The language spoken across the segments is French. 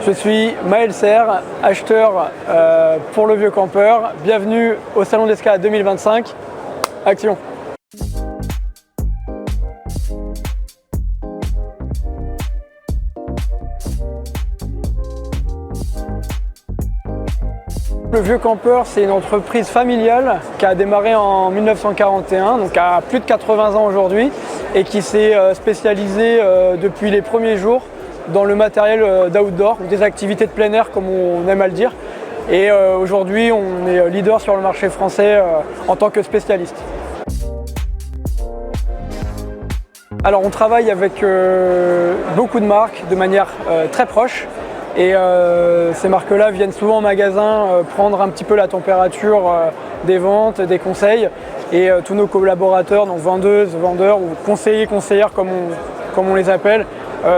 Je suis Maël Serre, acheteur pour le Vieux Campeur. Bienvenue au Salon d'Escalade 2025. Action! Le Vieux Campeur, c'est une entreprise familiale qui a démarré en 1941, donc à plus de 80 ans aujourd'hui, et qui s'est spécialisée depuis les premiers jours dans le matériel d'outdoor, des activités de plein air comme on aime à le dire. Et aujourd'hui, on est leader sur le marché français en tant que spécialiste. Alors on travaille avec beaucoup de marques de manière très proche. Et ces marques-là viennent souvent en magasin prendre un petit peu la température des ventes, des conseils. Et tous nos collaborateurs, donc vendeuses, vendeurs ou conseillers, conseillères comme on les appelle,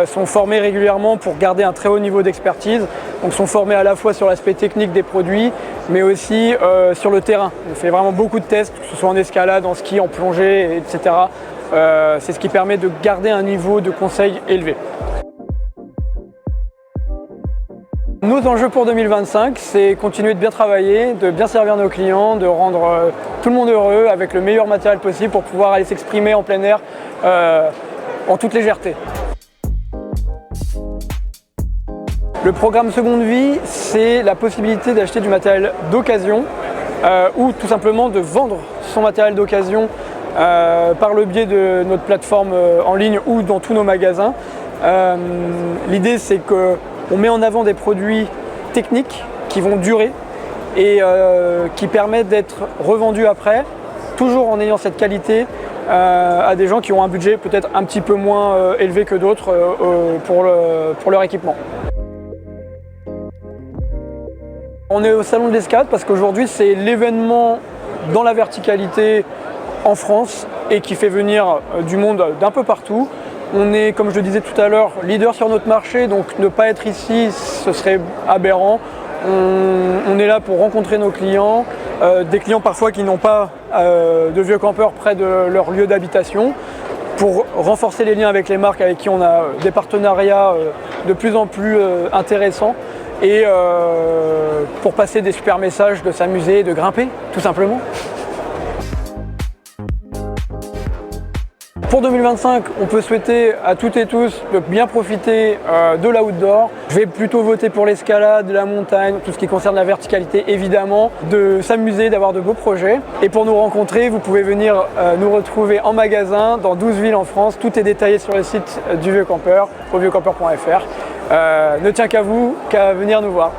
sont formés régulièrement pour garder un très haut niveau d'expertise. Donc sont formés à la fois sur l'aspect technique des produits, mais aussi sur le terrain. On fait vraiment beaucoup de tests, que ce soit en escalade, en ski, en plongée, etc. C'est ce qui permet de garder un niveau de conseil élevé. Nos enjeux pour 2025, c'est continuer de bien travailler, de bien servir nos clients, de rendre tout le monde heureux avec le meilleur matériel possible pour pouvoir aller s'exprimer en plein air en toute légèreté. Le programme Seconde Vie, c'est la possibilité d'acheter du matériel d'occasion ou tout simplement de vendre son matériel d'occasion par le biais de notre plateforme en ligne ou dans tous nos magasins. L'idée, c'est qu'on met en avant des produits techniques qui vont durer et qui permettent d'être revendus après, toujours en ayant cette qualité à des gens qui ont un budget peut-être un petit peu moins élevé que d'autres pour leur équipement. On est au Salon de l'Escalade parce qu'aujourd'hui c'est l'événement dans la verticalité en France et qui fait venir du monde d'un peu partout. On est, comme je le disais tout à l'heure, leader sur notre marché, donc ne pas être ici, ce serait aberrant. On est là pour rencontrer nos clients, des clients parfois qui n'ont pas de vieux campeurs près de leur lieu d'habitation, pour renforcer les liens avec les marques avec qui on a des partenariats de plus en plus intéressants et pour passer des super messages, de s'amuser, de grimper, tout simplement. Pour 2025, on peut souhaiter à toutes et tous de bien profiter de l'outdoor. Je vais plutôt voter pour l'escalade, la montagne, tout ce qui concerne la verticalité évidemment, de s'amuser, d'avoir de beaux projets. Et pour nous rencontrer, vous pouvez venir nous retrouver en magasin dans 12 villes en France. Tout est détaillé sur le site du Vieux Campeur, au vieuxcampeur.fr. Ne tient qu'à vous, qu'à venir nous voir.